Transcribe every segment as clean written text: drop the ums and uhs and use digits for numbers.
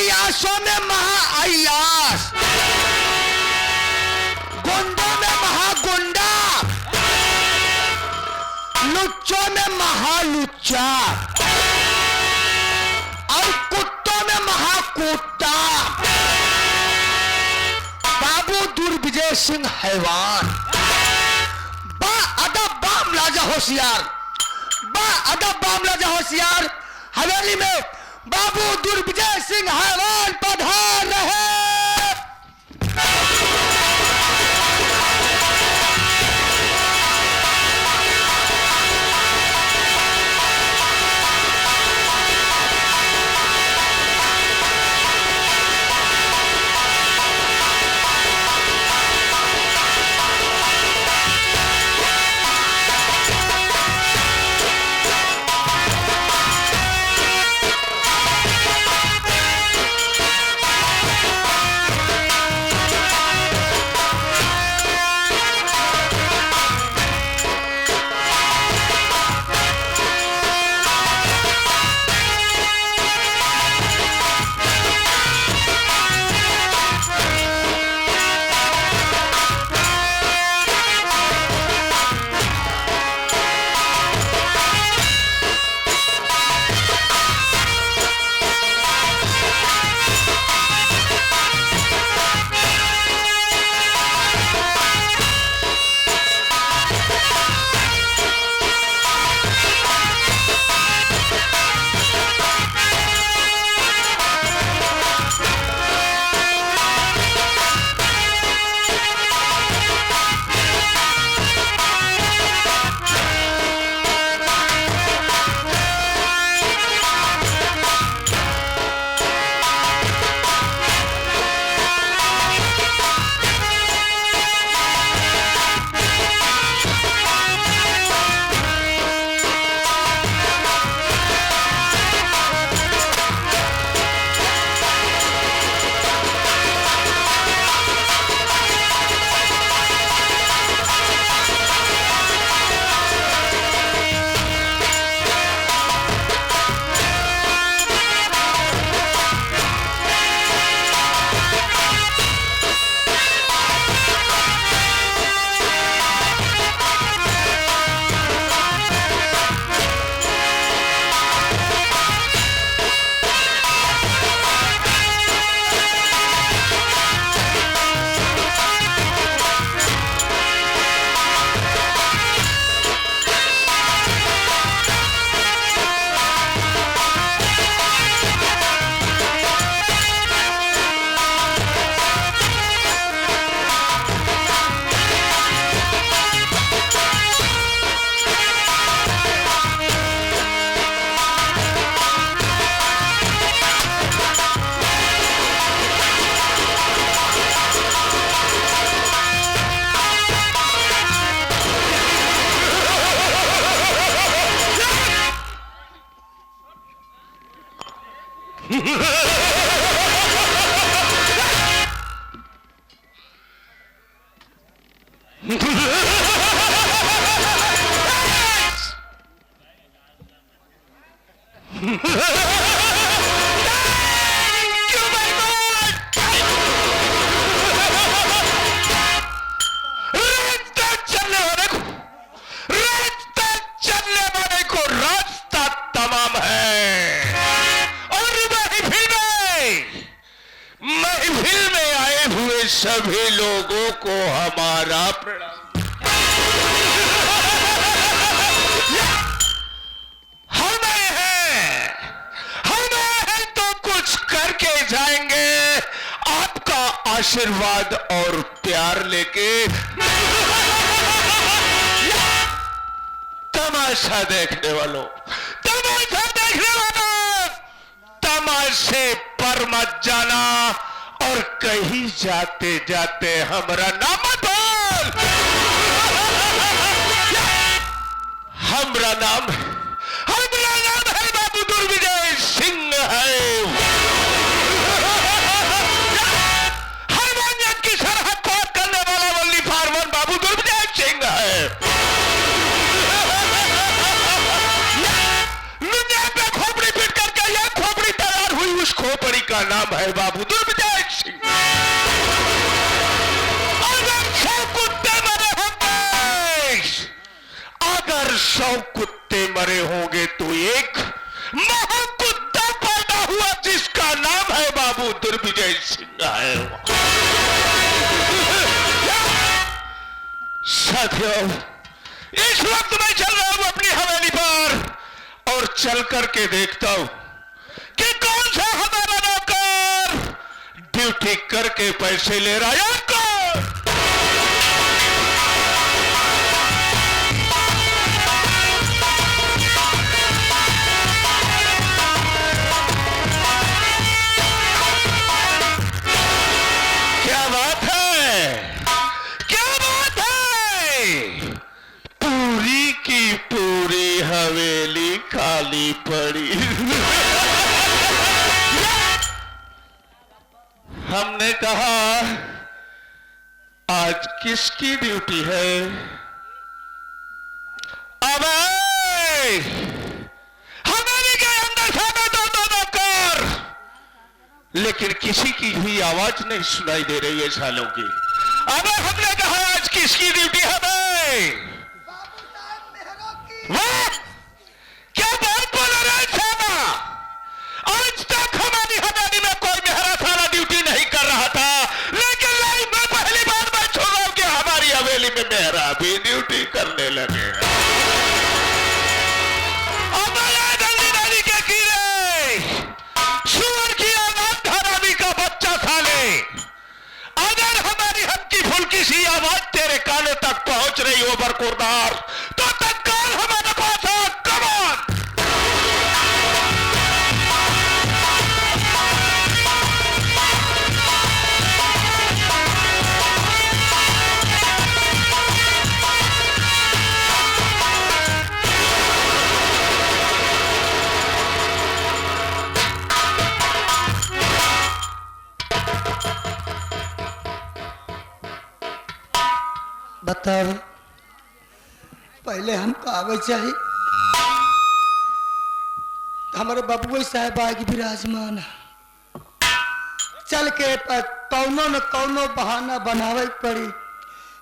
अयासों में महाअयास, गुंडों में महागुंडा, लुच्चों में महालुच्चा और कुत्तों में महाकुत्ता। बाबू दुर्विजय सिंह हैवान, बा अदब बाम राजा होशियार, बा अदब बाम राजा होशियार। हवेली में बाबू दुर्विजय सिंह हैवान पधार रहे। सभी लोगों को हमारा प्रणाम। हमें है तो कुछ करके जाएंगे, आपका आशीर्वाद और प्यार लेके। तमाशा देखने वालों, तमाशे पर मत जाना और कहीं जाते जाते हमारा नाम मत बोल। हमारा नाम है बाबू दुर्विजय सिंह है। हरमोनियम की सरहद पार करने वाला वल्ली फारवन बाबू दुर्विजय सिंह है। दुनिया पे खोपड़ी पीट करके यह खोपड़ी तैयार हुई, उस खोपड़ी जिसका नाम है बाबू दुर्विजय सिंह। अगर 100 कुत्ते मरे होंगे, अगर 100 कुत्ते मरे होंगे तो एक महाकुत्ता पैदा हुआ जिसका नाम है बाबू दुर्विजय सिंह है। साथियों, इस वक्त मैं चल रहा हूं अपनी हवेली पर और चल करके देखता हूं कि कौन सा हमारा नौकर ड्यूटी करके पैसे ले रहा है। क्या बात है, क्या बात है, पूरी की पूरी हवेली खाली पड़ी। हमने कहा आज किसकी ड्यूटी है? अब हमारे के अंदर सामने दो नौकर, लेकिन किसी की भी आवाज नहीं सुनाई दे रही है सालों की। अब हमने कहा आज किसकी ड्यूटी है? वाह, क्या बात बोल रहे हैं साला? आज तक हमारी हवेली में कोई मेहरा साला ड्यूटी नहीं कर रहा था, लेकिन लाइफ में पहली बार मैं सुन रहा हूं कि हमारी हवेली में मेहरा भी ड्यूटी करने लगे हैं। अब जल्दी नाली के कीड़े, सुअर की आवाज धरावी का बच्चा साले, अगर हमारी हल्की फुल्की सी आवाज तेरे कानों तक पहुंच रही हो बरकुरदार, तो तत्काल हमारे पास आ। कमान बताओ, पहले हमको आवे चाहिए, हमारे बबुआ साहब आगे विराजमान है। चल के कौनो न कौनो बहाना बनावे पड़ी,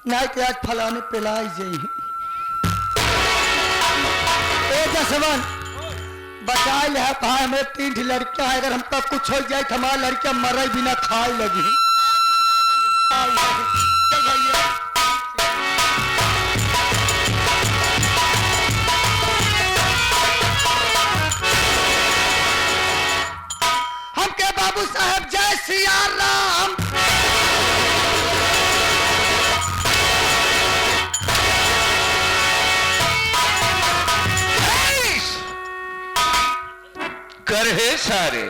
नहीं तो आज फलाने पिलाई जाई। जसवन बताए है भाई, हमें 3 लड़कियां है, अगर हमका कुछ हो जाए तो हमारा लड़कियां मरे बिना खाए लगी। चल भैया, बाबू साहब जय सिया राम। करे सारे,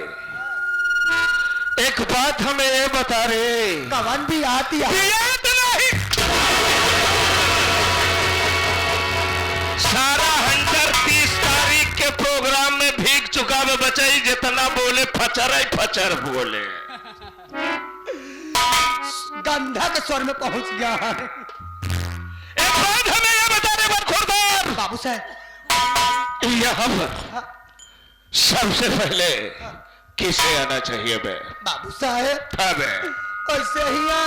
एक बात हमें ये बता रहे, कवन भी आती है याद नहीं। सारा हंटर 30 तारीख के प्रोग्राम में भीग चुका में बचाई, जितना बोले फचर ही फचर बोले, गंधा के स्वर में पहुंच गया है। एक बात हमें यह बता रहे बरखुरदार बाबू साहब, यहाँ पर सबसे पहले किसे आना चाहिए बे? बाबू साहब हाँ बे, कैसे ही है?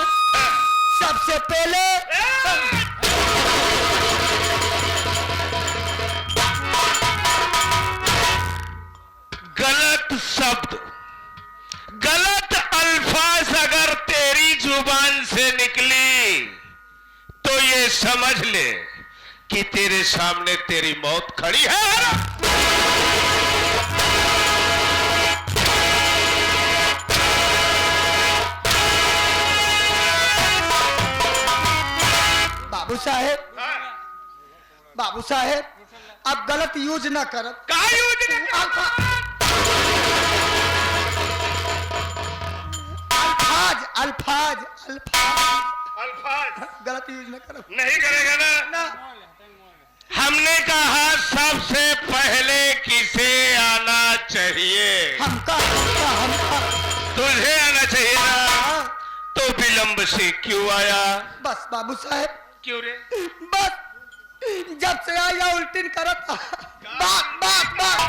सबसे पहले गलत शब्द, गलत अल्फाज अगर तेरी जुबान से निकली तो ये समझ ले कि तेरे सामने तेरी मौत खड़ी है। बाबू साहेब, बाबू साहेब अब गलत यूज ना कर। का यूज न कर? अल्फाज अल्फाज अल्फाज अल्फाज गलत यूज ना करो। नहीं करेगा ना? हमने कहा सबसे पहले किसे आना चाहिए? हमका हमका हमका तुझे आना चाहिए ना, तो विलंब से क्यों आया? बस बाबू साहेब, क्यों रे? बस जब से आया उल्टी करता। बात बात बात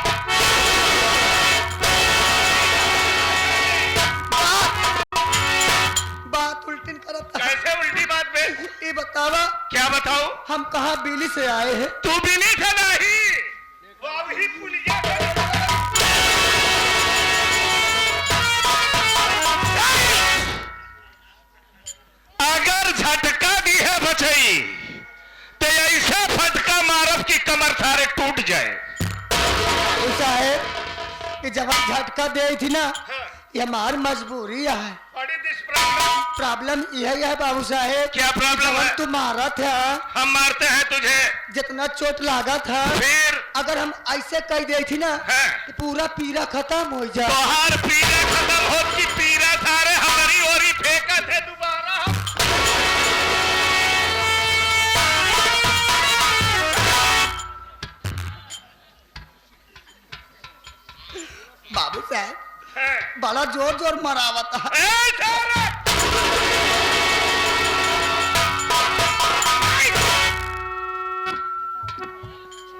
हम कहाँ बिली से आए हैं। तू बिली से नहीं, वो अभी पुलिया अगर झटका दी है बचई तो ऐसा फटका मारब कि कमर सारे टूट जाए। ऐसा है कि जब हम झटका दे थी ना, ये हमारी मजबूरी है। प्रॉब्लम यही है बाबू साहेब। क्या प्रॉब्लम है? तू मारा था, हम मारते हैं तुझे, जितना चोट लगा था, फिर अगर हम ऐसे कह दे थी ना तो पूरा पीरा खत्म हो जाए। तोहार पीरा खत्म हो कि पीरा सारे हमारी ओरी फेंका थे दोबारा। बाबू साहब बड़ा जोर जोर मरावत है।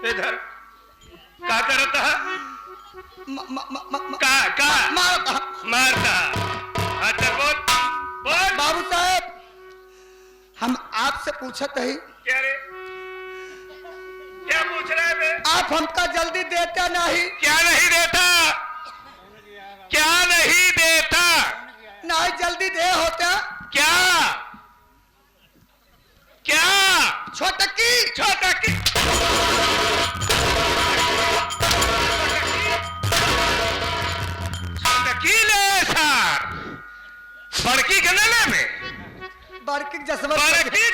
इधर क्या करता है? मारता। अच्छा बोल बोल। बाबू साहब हम आपसे पूछत है। क्या रे? क्या पूछ रहे बे? आप हमका जल्दी देते नहीं। क्या नहीं देता? क्या नहीं देता? नहीं जल्दी दे होता। क्या क्या? छोटकी छोटकी छोटकी ले सर, बड़की गले में बड़की जसवंत बड़की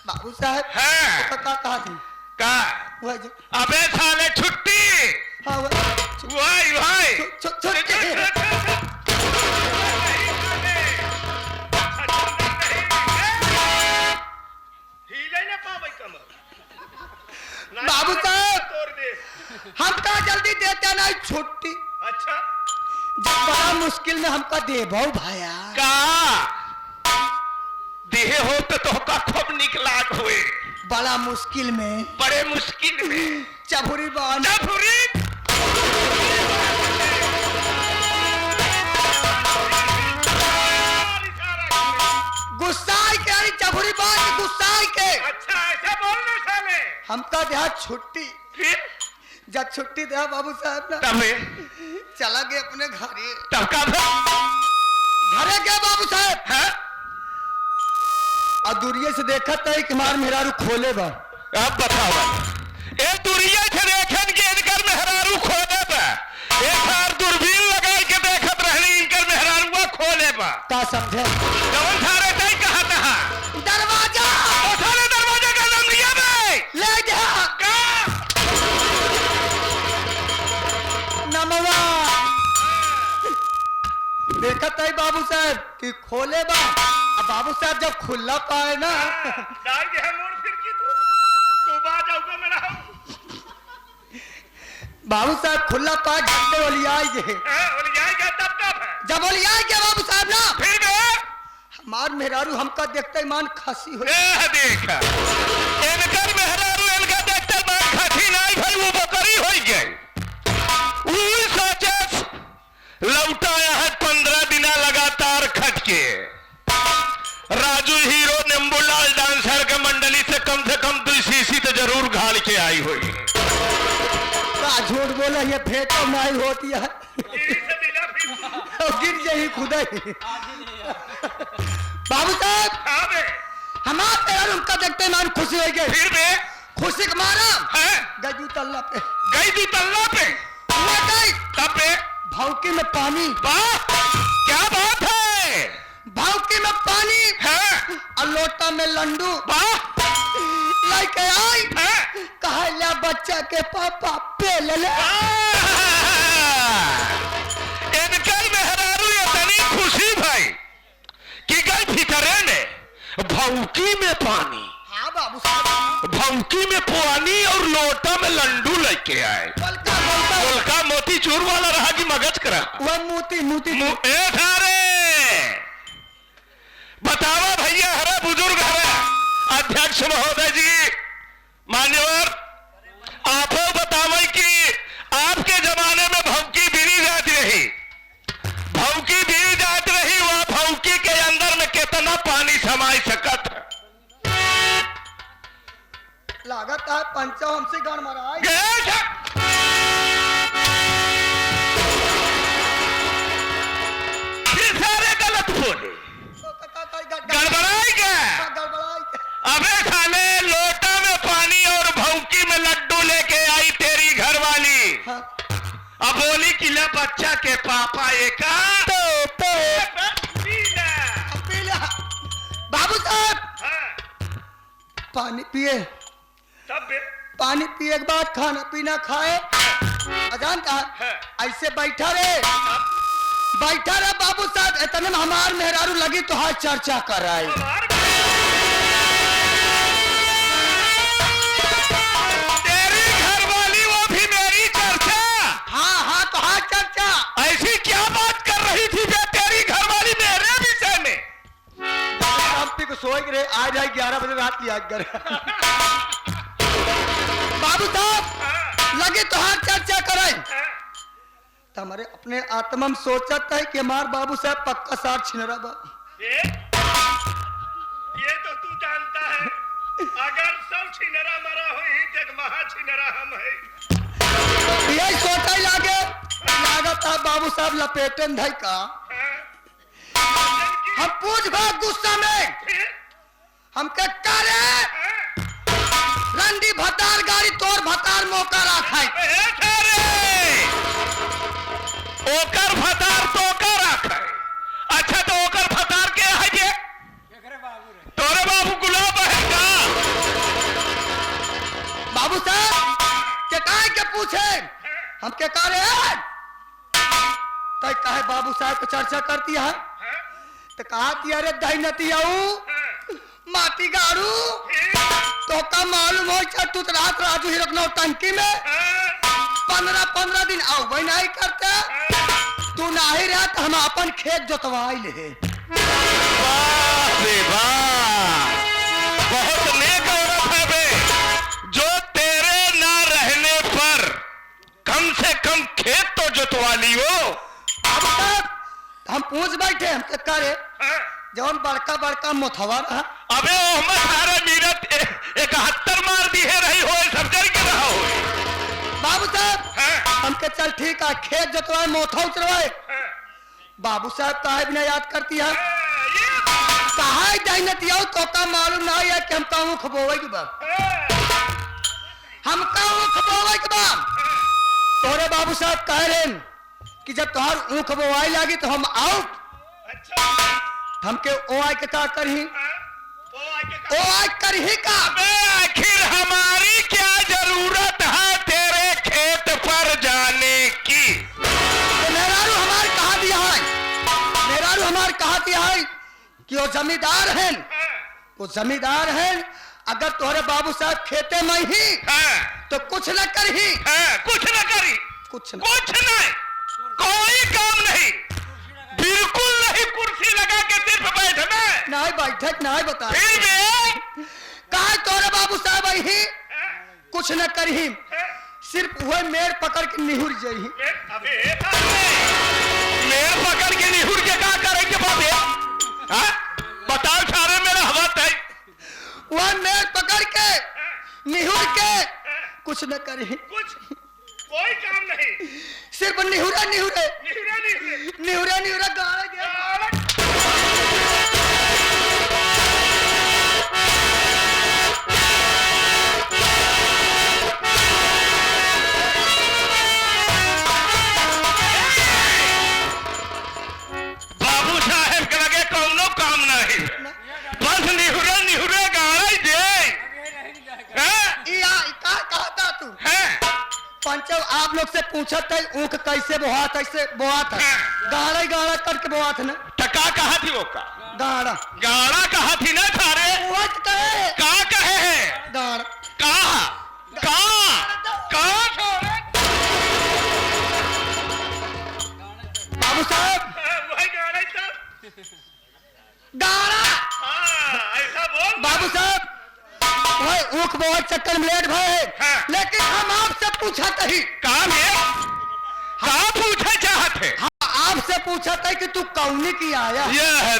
बाबू साहब है तो कहा थी का? वह जो अबे साले छुट्टी हाँ भाई भाई बाबू साहब हमका जल्दी देते नहीं छुट्टी। अच्छा जब बड़ा मुश्किल में हमका देबो भाया का देहे हो तो का खूब निकलाट हुए। बड़ा मुश्किल में, बड़े मुश्किल में चबुरी बान चबुरी गुस्साई के आई चबुरी बान गुस्साई के। अच्छा ऐसा बोलने साले हमका दिया छुट्टी। फिर जब छुट्टी दिया बाबू साहब ना तबे चला गए अपने घरे। तब का घरे गया बाबू साहब है? और दूरिये से देखा था कि मार मेहरारू खोले बा। अब बताओ ए दूरिया से देखें कि इनकर मेहरारू खोले बा, एक बार दूरबीन लगा के देखत रहनी इनकर मेहरारू खोले बा। का समझे कौन सारे तय कहा था दरवाजा ओ सारे दरवाजे का नाम लिया बे ले जा का नमवा देखा था बाबू साहब कि खोले बा। अब बाबू साहब जब खुला पाए ना डाल के है मोड़ फिर की तू बात जाऊंगा मैं रहा बाबू साहब खुला पाए घंटे ओलियाई जे बोल जाएगा तब कब है? जब ओलियाई के बाबू साहब ना फिर बे हमार मेहरारू हमका देखते मान खासी हो। देखा इनकर मेहरारू इनका देखते मान खाती नहीं भाई वो बकरी हो गई। वो सोचे लौटा है 15 दिन लगातार खट के राजू हीरो निम्बूलाल डांसर के मंडली से कम 2 सीसी तो जरूर घाल के आई हुई। झूठ बोला ये फेंको नहीं होती है गिर जाही खुदा ही। बाबू साहब हमारे मेहरारू हमका देखते मान खुशी हो गई। फिर बे खुशी के मारा है गई दू तल्ला पे गई तब पे भौकी में पानी। वाह क्या बात है। भौकी में पानी है और लोटा में लंडू वाह लेके आई है कहा ला बच्चा के पापा पे ले ले। इनकर मेहरारू इतनी खुशी भाई कि गई भीतरे में भौकी में पानी। हाँ बाबू साहब भौकी में पानी और लोटा में लंडू लेके आए। गोलका मोती चूर वाला रहा कि मगज करा वह मोती बतावा भैया हरे बुजुर्ग हरे अध्यक्ष महोदय जी मान्यवर आप बतावे कि आपके जमाने में भौकी बिनी जाती रही पानी समाई सकत है। लागत है पंचा हमसे गण मराए। फिर सारे गलत बोले, गड़बड़ाई क्या? अबे साले लोटा में पानी और भौकी में लड्डू लेके आई तेरी घरवाली। हाँ। अब बोली कि ले बच्चा के पापा एक बाबू साहब पानी पिए, पानी पिए के बाद खाना पीना खाए। अजान कहा ऐसे बैठा रे बाबू साहब, इतने में हमार मेहरारू लगी तो हाथ चर्चा कर रहा है। तेरी घरवाली वो भी मेरी चर्चा? हाँ तो हाथ चर्चा। ऐसी क्या बात कर रही थी बे तेरी घरवाली मेरे विषय में? को सोए रहे आज आई 11 बजे रात की आज कर। बाबू साहब लगे तो हाथ चर्चा कराए। तो हमारे अपने आत्मा में सोचता है कि हमार बाबू साहब पक्का साथ छिनरा बा। ये तो तू जानता है, अगर सब छिनरा मरा हो ही जग महा छिनरा हम है। यही सोचा ही लागत है बाबू साहब लपेटन धई का। हम पूछ भाग गुस्सा में हमके करे रंडी भतार गाड़ी तोर भतार मौका रखा ओकर भतार तो का रखा। अच्छा तो ओकर भतार के है जे तोरे बाबू गुलाब है का? बाबू साहब के काहे के पूछे हम के करे तय काहे बाबू साहब को चर्चा करती है तो कहा दिया रे दही माटी गाड़ू तो का मालूम हो तू तो रात राजू ही रखना टंकी में 15 दिन आओ वही नहीं करते तू नहीं रहा तो हम अपन खेत जोतवाई ले। बहुत नेक औरत है बे जो तेरे ना रहने पर कम से कम खेत तो जोतवा लियो। अब तक हम पूछ बैठे हम के करे जौन बड़का मोथवा रहा। अबे ओहमद सारे मीरत 71 मार दी है रही हो सब जल के रहा हो। बाबू साहब हमके चल ठीक है खेत जोतवाए मोथा उतरवाए। बाबू साहब काहे बिना याद करती है कहा दहनतिया तो का मालूम ना है कि हम कहूँ खबोवे के बाद हम कहूँ खबोवे के बाद तोरे बाबू साहब कह रहे कि जब तुहार ऊख बोवाई लगी तो हम आओ। हमके ओ आय के का करही ओ आय करही का? आखिर हमारी क्या जरूरत है तेरे खेत पर जाने की? तो मेहरारू हमार कहा दिया है, मेहरारू हमार कहा दिया है कि वो जमींदार हैं, वो जमींदार हैं। अगर तुम्हारे बाबू साहब खेते में ही तो कुछ न करही, कुछ न करी, कुछ नहीं, कोई काम नहीं, बिल्कुल नहीं। कुर्सी लगा के सिर्फ बैठना नहीं बैठक नहीं बता कहा तोरे बाबू साहब ही कुछ न करही सिर्फ वह मेर पकड़ के निहुर जही। मेर पकड़ के निहुर के क्या करेंगे बाबे? बताओ सारे मेरा हवा है। वह मेर पकड़ के निहुर के कुछ न करही, कुछ कोई काम नहीं, सिर्फ निहुरा गाड़ा गया। बाबू साहेब के लगे कौनो काम नहीं, बस निहुरे गाड़ा दे। कहता तू पंचव आप लोग से पूछा था ऊख कैसे बोहा था गाड़ा करके बोहा था ना। टका कहा थी वो का गाड़ा कहा थी ना सारे कहे है गाड़ा बाबू साहब गाड़ा ऐसा बोल बाबू साहब भाई ऊख बहुत चक्कर में लेट भाई लेकिन हम आपसे पूछा ही काम है कहा पूछे चाहते? आपसे पूछा था कि तू कौनी की आया यह है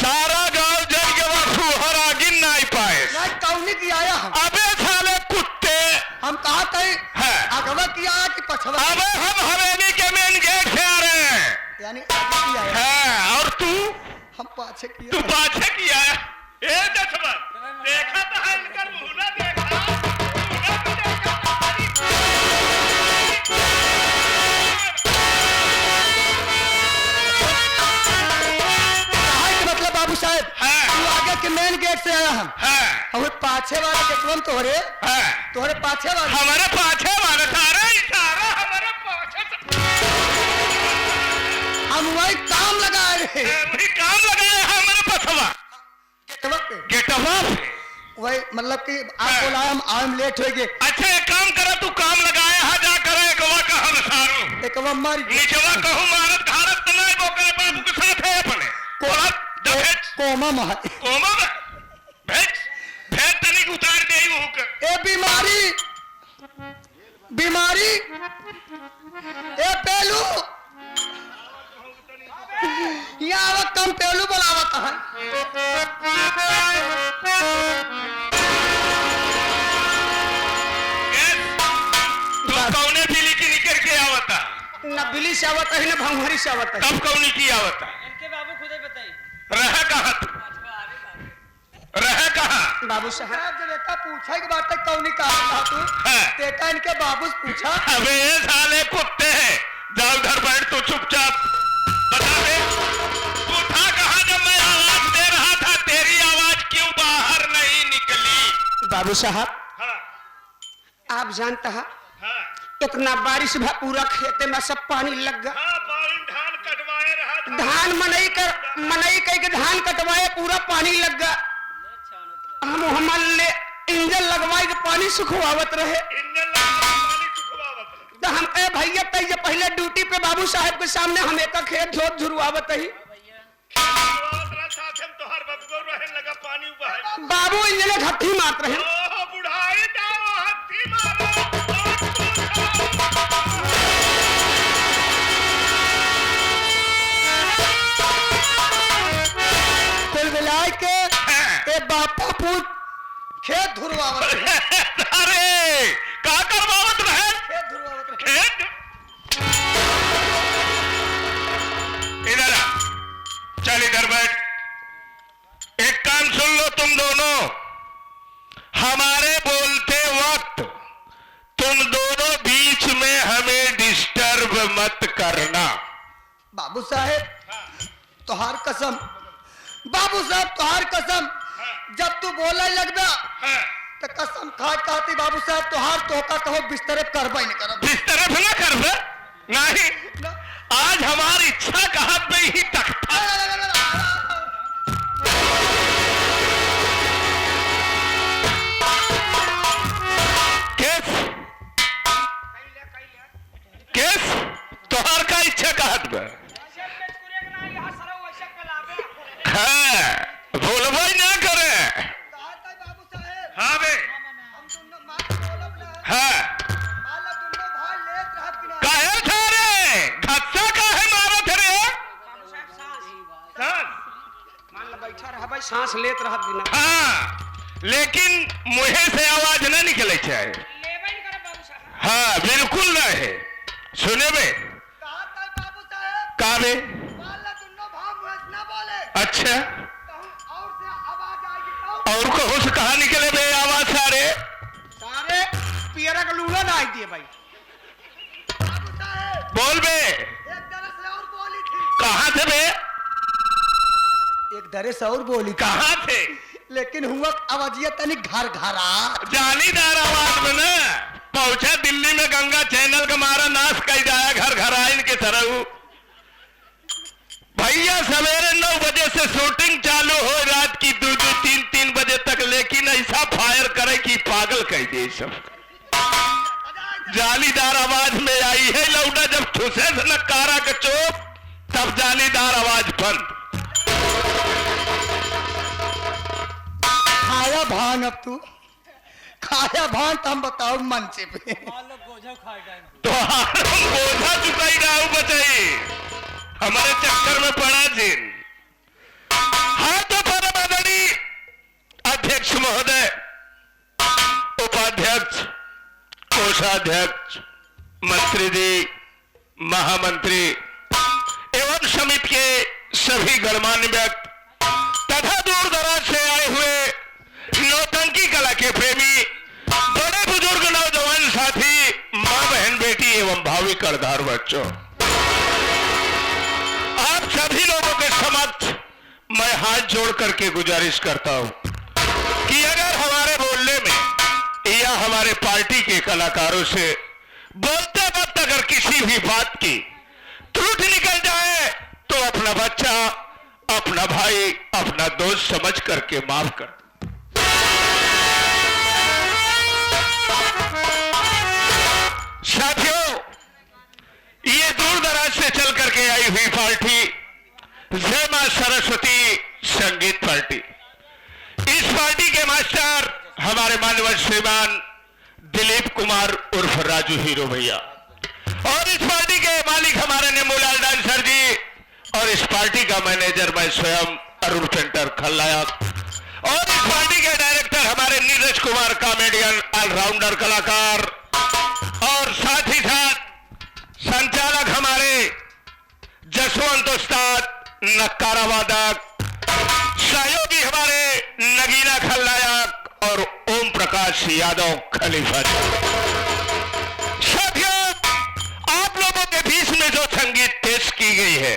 सारा गांव जल के फुहरा गिन नहीं पाए। नहीं कौनी की आया हम अबे साले कुत्ते, हम कहा थे है। अगवा किया कि पछवा? अबे हम हवेली के मेन गेट से आ रहे हैं। यानी आगे की आया है, और तू हम पाछे किया। तू पाछे किया है। ए दसवन देखा तो है इनका मुहना देखा, मुहना भी देखा तुम्हारी। कहा कि मतलब बाबू साहब है। तू आगे के मेन गेट से आया हम है, और पाछे वाला गेटवन तोहरे है। पाछे वाला हमारे पाछे वाला सारा इशारा हमारे पाछे हम वही काम लगाए रहे वही काम लगाया है हमारे पछवा गेटवा पे गेटवा पे। वही मतलब कि आप बोला हम लेट हो गए। अच्छा एक काम करा, तू काम लगाया है जा करे एकवा का हम सारू एक मारी नीचवा कहूं मारत भारत तो नहीं वो करे बाबू के साथ है अपने कोला दहेज कोमा महा कोमा में भेज भेज तनिक उतार दे ही हुक। ए बीमारी ए पेलू यहाँ आवा कम पेलू बोलावत है। तू कौने बिली की निकल के आवता? न बिली से आवत है न भंगहरी से आवत है। तब कौनी की आवता? इनके बाबू खुद ही बताइए। रह कहाँ तू? रह कहाँ? बाबू साहब जब एका पूछा कि बात कौनी कहा तू हाँ। तेका इनके बाबू से पूछा। अबे ये साले कुत्ते हैं, जाओ उधर बैठ तू चुपचाप। बता बे तू था कहाँ जब मैं आवाज दे रहा था? तेरी आवाज क्यों बाहर नहीं निकली? बाबू साहब हाँ, आप जानता है हाँ, इतना बारिश भा पूरा खेते में सब पानी लग गया। हाँ, पानी धान कटवाए रहा था। धान मनई कह के धान कटवाए पूरा पानी लग गया। हम ले इंजन लगवाए के पानी सुखवावत रहे। इंजन लगा पानी सुखवावत रहे। तो हम कहे भैया तैये पहले ड्यूटी पे बाबू साहब के सामने हम एक खेत झोट झुरवावत ही। सुखवावत रहा साथ हम तोहर बबगो रहे लगा पानी उबाहे। बाबू इंजन घट्टी मात रहे। ओह बुढ़ाई जाओ हत्ती मारो और कुल मिलाए के ए बापा पूत खेत धुरवावत रहे। अरे का करवावत रहे? खेत धुरवावत रहे। खेत इधर आ, चल इधर बैठ। एक काम सुन लो तुम दोनों, हमारे बोलते वक्त तुम दोनों बीच में हमें डिस्टर्ब मत करना। बाबू साहेब तोहार कसम, बाबू साहब तोहार कसम, जब तू बोले लगबा तो कसम खा कहती बाबू साहब तोहार तोका कहो बिस्तर करबे नहीं करब। बिस्तर पे ना कर बे? नहीं, आज हमारी इच्छा कहा पे ही तख्ता। केस केस तोहार का इच्छा कहत बे? हाँ, बोलबो ही ना करे। बाबू साहेब हाँ बे, हम दोनों मार बोलब ना हाँ, माला दोनों भाई लेत रहत कि ना। काहे था रे? घच्चा काहे मारत रे? सांस? मान ला बैठा रहा भाई सांस लेत रहत कि ना। हाँ, लेकिन मुहे से आवाज न निकले चाहिए। हाँ बिल्कुल नहीं। सुने बे कहा था बाबू साहेब का बे? माला दोनों भाई मुंह से ना बोले अच्छा, कहूं और से आवाज आएगी तो और कहो से कहा निकले बे आवाज सारे? सारे पियरा का लूला ना आई दिए भाई। बाबू साहेब बोल बे, एक तरह से और बोली थी। कहाँ थे बे? एक दरे से और बोली थी कहाँ थे? लेकिन हुआ आवाजिया तनी घर घरा। जालीदार आवाज में ना पहुंचा दिल्ली में गंगा चैनल का मारा नाश कर जाया घर घर आइन के सरऊ। भैया सवेरे 9 बजे से शूटिंग चालू हो रात की 2-2, 3-3 बजे तक, लेकिन ऐसा फायर करे कि पागल कह दे सब। जालीदार आवाज में आई है लौटा जब ठुसे से नकारा के चोप, तब जालीदार आवाज बंद। खाया भान अब तू खाया भान तो हम बताओ मंचे पे तो हम बोझा चुकाई राहू बचाई, हमारे चक्कर में पड़ा जिन। हाथ अध्यक्ष महोदय, उपाध्यक्ष, कोषाध्यक्ष, मंत्री जी, महामंत्री एवं समिति के सभी गणमान्य व्यक्ति तथा दूर दराज से आए हुए नौटंकी कला के प्रेमी, बड़े बुजुर्ग, नौजवान साथी, मां बहन बेटी एवं भावी करदार बच्चों, आप सभी लोगों के समक्ष मैं हाथ जोड़ करके गुजारिश करता हूं कि अगर हमारे बोलने में या हमारे पार्टी के कलाकारों से बोलते वक्त अगर किसी भी बात की त्रुटि निकल जाए तो अपना बच्चा, अपना भाई, अपना दोस्त समझ करके माफ कर। साथियों, ये दूर दराज से चल करके आई हुई पार्टी जय मां सरस्वती संगीत पार्टी, इस पार्टी के मास्टर हमारे माननीय श्रीमान दिलीप कुमार उर्फ राजू हीरो भैया, और इस पार्टी के मालिक हमारे नेमूलाल डांसर जी, और इस पार्टी का मैनेजर मैं स्वयं अरुण पेंटर खलनायक, और इस पार्टी के डायरेक्टर हमारे नीरज कुमार कॉमेडियन ऑलराउंडर कलाकार, और साथ ही साथ संचालक हमारे जसवंत उस्ताद नक्कारा वादक, सहयोगी हमारे नगीना खलनायक और ओम प्रकाश यादव खलीफा। साथियों, आप लोगों के बीच में जो संगीत पेश की गई है,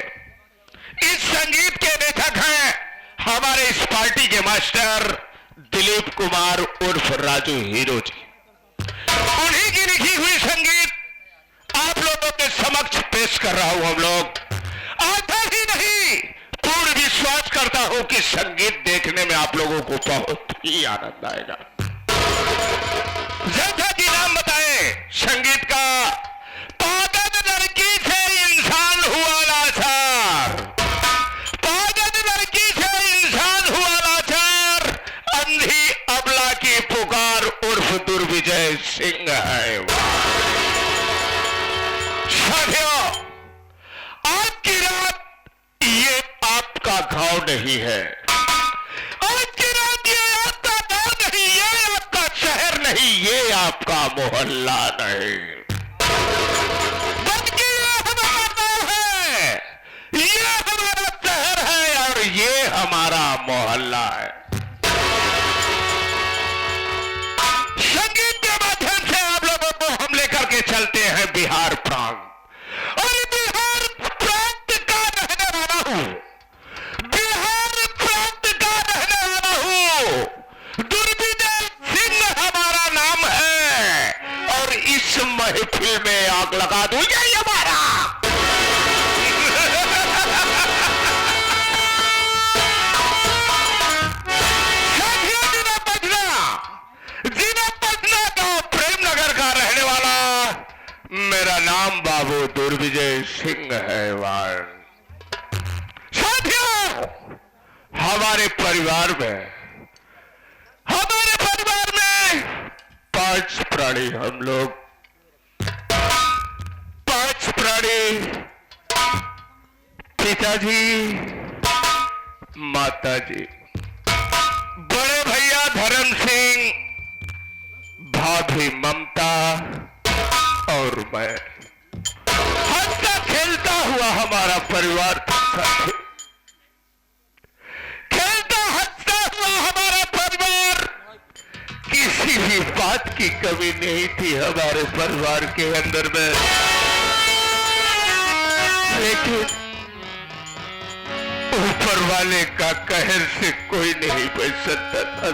इस संगीत के लेखक हैं हमारे इस पार्टी के मास्टर दिलीप कुमार उर्फ राजू हीरो जी। उन्हीं की लिखी हुई संगीत आप लोगों के समक्ष पेश कर रहा हूं। हम लोग आता ही नहीं, पूर्ण विश्वास करता हूं कि संगीत देखने में आप लोगों को बहुत ही आनंद आएगा। जैसा कि नाम बताए संगीत का, पागल लड़की से इंसान हुआ लाचार, पागल लड़की से इंसान हुआ लाचार, अंधी अबला की पुकार उर्फ दुर्विजय सिंह है। साथियों, आज की रात ये आपका गांव नहीं है, आज की रात ये आपका गांव नहीं, ये आपका शहर नहीं, ये आपका मोहल्ला नहीं, बल्कि ये हमारा गांव है, ये हमारा शहर है और ये हमारा मोहल्ला है। संगीत के माध्यम से आप लोगों को हम लेकर के चलते हैं बिहार प्रांत, और बिहार प्रांत का रहने वाला हूं, बिहार प्रांत का रहने वाला हूं, दुर्विजय सिंह हमारा नाम है, और इस महफिल में आग लगा दूं यही हमारा। जिला पटना का प्रेमनगर का रहने वाला, मेरा नाम बाबू दुर्विजय सिंह है। साथियों, हमारे परिवार में 5 प्राणी, हम लोग 5 प्राणी, पिताजी, माताजी, बड़े भैया धर्म सिंह, भाभी ममता और मैं, हंसता खेलता हुआ हमारा परिवार था। खेलता हंसता हुआ हमारा परिवार, किसी भी बात की कमी नहीं थी हमारे परिवार के अंदर में, लेकिन ऊपर वाले का कहर से कोई नहीं बच सकता था।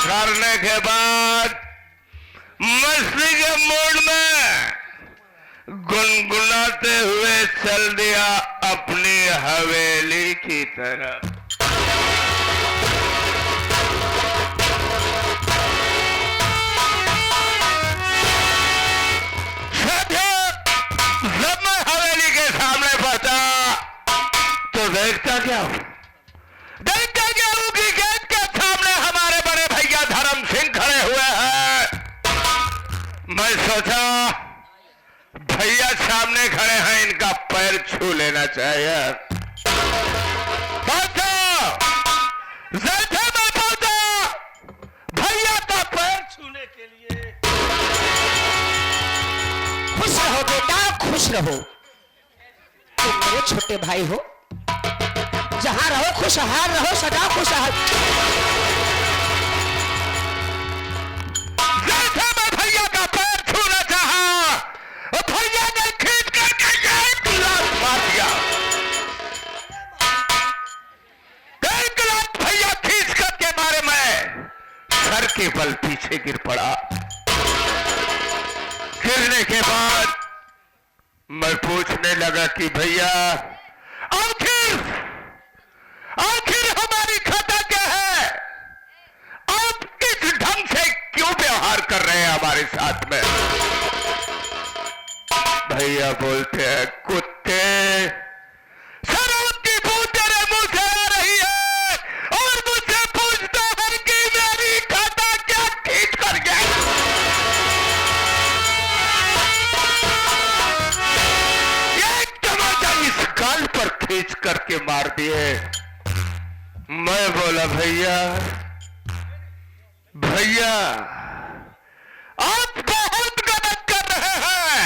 करने के बाद मस्ती के मूड में गुनगुनाते हुए चल दिया अपनी हवेली की तरफ। जब मैं हवेली के सामने पहुंचा तो देखता क्या हूं कि गेट के सामने हमारे बड़े भैया धर्म सिंह खड़े हुए हैं। मैं सोचा भैया सामने खड़े हैं, इनका पैर छू लेना चाहिए। जैसे मैं पहुंचा भैया का पैर छूने के लिए। खुश रहो बेटा, खुश रहो, तुम मेरे छोटे भाई हो, जहां रहो खुशहाल रहो, सदा खुशहाल। जैसे मैं भैया का पैर छूना चाहा, भैया ने खींच करके एक गिलास मार दिया। एक गिलास भैया खींच करके मारे, मैं सर के बल पीछे गिर पड़ा। गिरने के बाद मैं पूछने लगा कि भैया आखिर हमारी खता क्या है? आप इस ढंग से क्यों व्यवहार कर रहे हैं हमारे साथ में? भैया बोलते हैं कुत्ते, शराब की बू तेरे मुंह से आ रही है और मुझसे पूछता है कि मेरी खाता क्या खींच कर गया। एक टमाटर इस गाल पर खींच करके मार दिए। मैं बोला भैया आप बहुत गलत कर रहे हैं,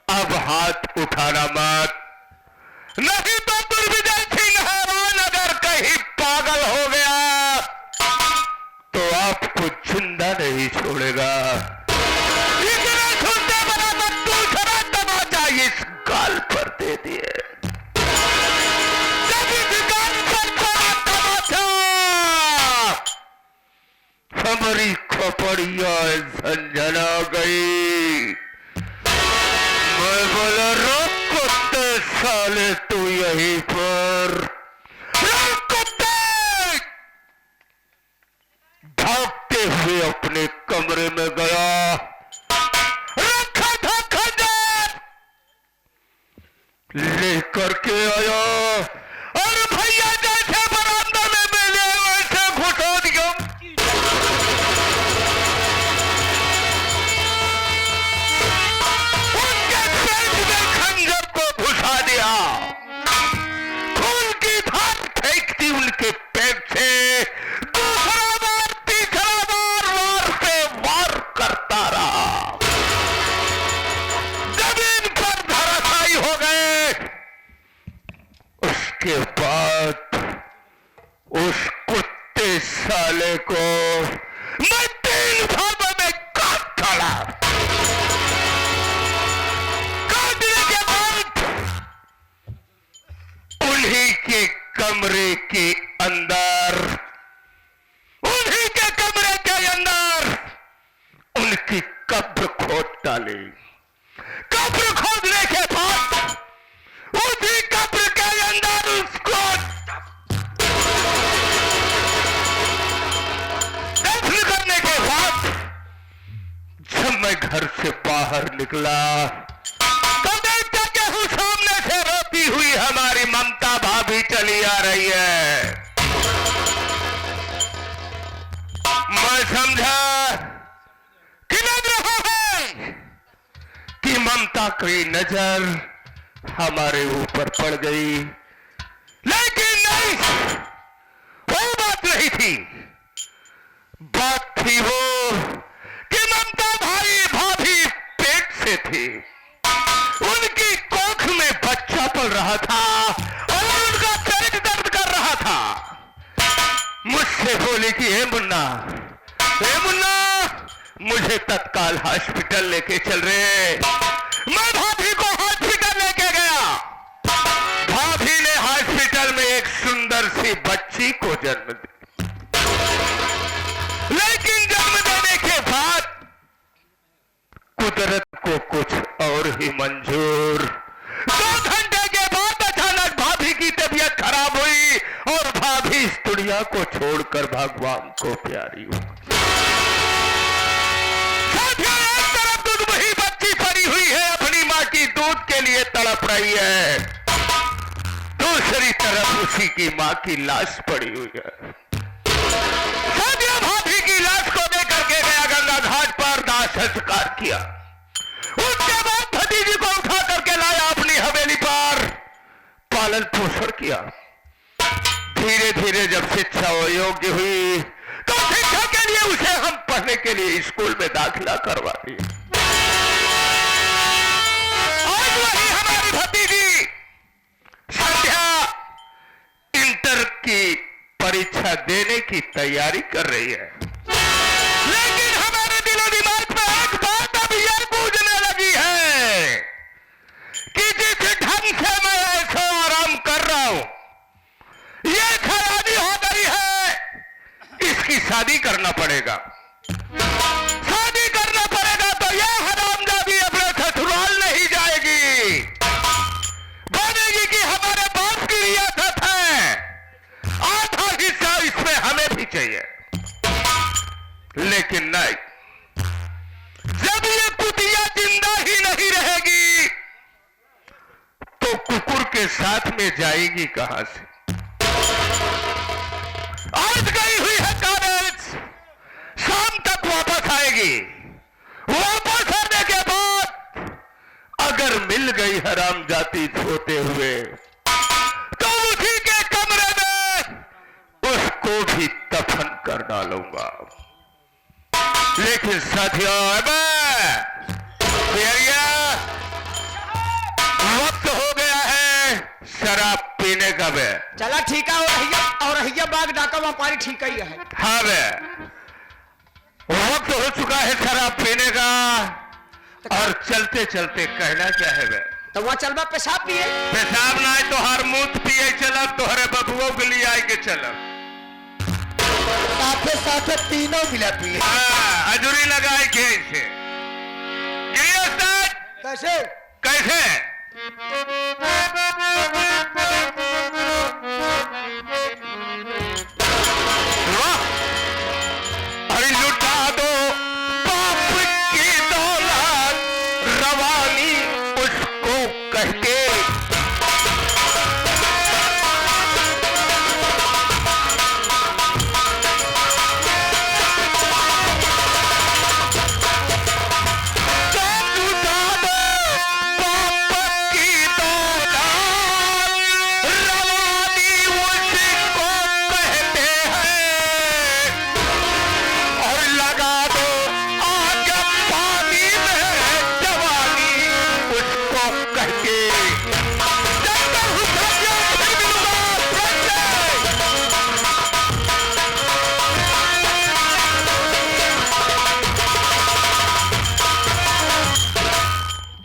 अब हाथ उठाना मत, नहीं तो दुर्विजय सिंह हैवान अगर कहीं पागल हो गया तो आपको जिंदा नहीं छोड़ेगा। इतना सुनते बराबर दूसरा तमाचा इस गाल पर दे दिए। हमारी खोपड़िया झंझना गई। मैं बोला रोक कुत्ते साले, तू यहीं पर रोक कुत्ते। भागते हुए अपने कमरे में गया, रखा था खंजर लेकर के आया और भैया जैसे बरामदा में मिले वैसे घुसा दिया। उनके पेट में खंजर को घुसा दिया, खून की धार फेंक दी उनके पेट से। दूसरा बार तीसरा बार वार पे वार करता रहा, जमीन पर धराशायी हो गए। उसके बाद उस कुत्ते साले को मैं 3 भागों में काट डाला। काटने के बाद उन्हीं के कमरे के अंदर उनकी कब्र खोद डाली। कब्र खोदने के बाद उसी कब्र के अंदर उसको दफन करने के बाद जब मैं घर से बाहर निकला तो देखता कि हूं सामने से रोती हुई हमारी ममता भाभी चली आ रही है। मैं समझा कि लग रहा है कि ममता की नजर हमारे ऊपर पड़ गई, लेकिन नहीं, वो बात नहीं थी। बात थी वो कि ममता भाभी पेट से थी, उनकी कोख में बच्चा पल रहा था और उनका पेट दर्द कर रहा था। मुझसे बोली कि हे मुन्ना मुझे तत्काल हॉस्पिटल लेके चल रहे। मैं भाभी को हॉस्पिटल लेके गया। भाभी ने हॉस्पिटल में एक सुंदर सी बच्ची को जन्म दी। कुदरत को कुछ और ही मंजूर। 2 घंटे के बाद अचानक भाभी की तबीयत खराब हुई और भाभी इस दुनिया को छोड़कर भगवान को प्यारी हुई। साथियों, एक तरफ दूध वही बच्ची पड़ी हुई है, अपनी माँ की दूध के लिए तड़प रही है, दूसरी तरफ उसी की माँ की लाश पड़ी हुई है। साथियों, भाभी की लाश को लेकर के गया गंगा घाट पर, दाह संस्कार किया। उसके बाद भतीजी को उठा करके लाया अपनी हवेली पर, पालन पोषण किया। धीरे धीरे जब शिक्षा योग्य हुई तो शिक्षा के लिए उसे हम पढ़ने के लिए स्कूल में दाखिला करवा दिए। आज वही हमारी भतीजी संध्या इंटर की परीक्षा देने की तैयारी कर रही है, लेकिन हमारे दिलो दिमाग में एक बात अब यह गूंजने लगी है कि जिस ढंग से मैं ऐसा आराम कर रहा हूं, यह खराबी हो गई है, इसकी शादी करना पड़ेगा। शादी करना पड़ेगा तो यह हरामजादी अपने ससुराल नहीं जाएगी, बोलेगी कि हमारे बाप की रियासत है, आधा हिस्सा इसमें हमें भी चाहिए। लेकिन नहीं, जब ये कुतिया जिंदा ही नहीं रहेगी तो कुकुर के साथ में जाएगी कहां से? आज गई हुई है कॉलेज, शाम तक वापस आएगी। वापस आने के बाद अगर मिल गई हरामजाती सोते हुए तो उसी के कमरे में उसको भी दफन कर डालूंगा। लेकिन साथियों, वक्त हो गया है शराब पीने का। बे चला ठीक है, और रहिया बाग डाका व्यापारी ठीक ही है। हाँ बे, वक्त हो चुका है शराब पीने का, और चलते चलते कहना क्या है बे? तो वहाँ चलबा पेशाब पिए? पेशाब ना तो हर मूत पिए चलब, तोहरे बबुओं के लिए आए के चलब, साथे साथे तीनों मिला पिए। हाँ, हजूरी लगाए के ऐसे। कैसे? कैसे?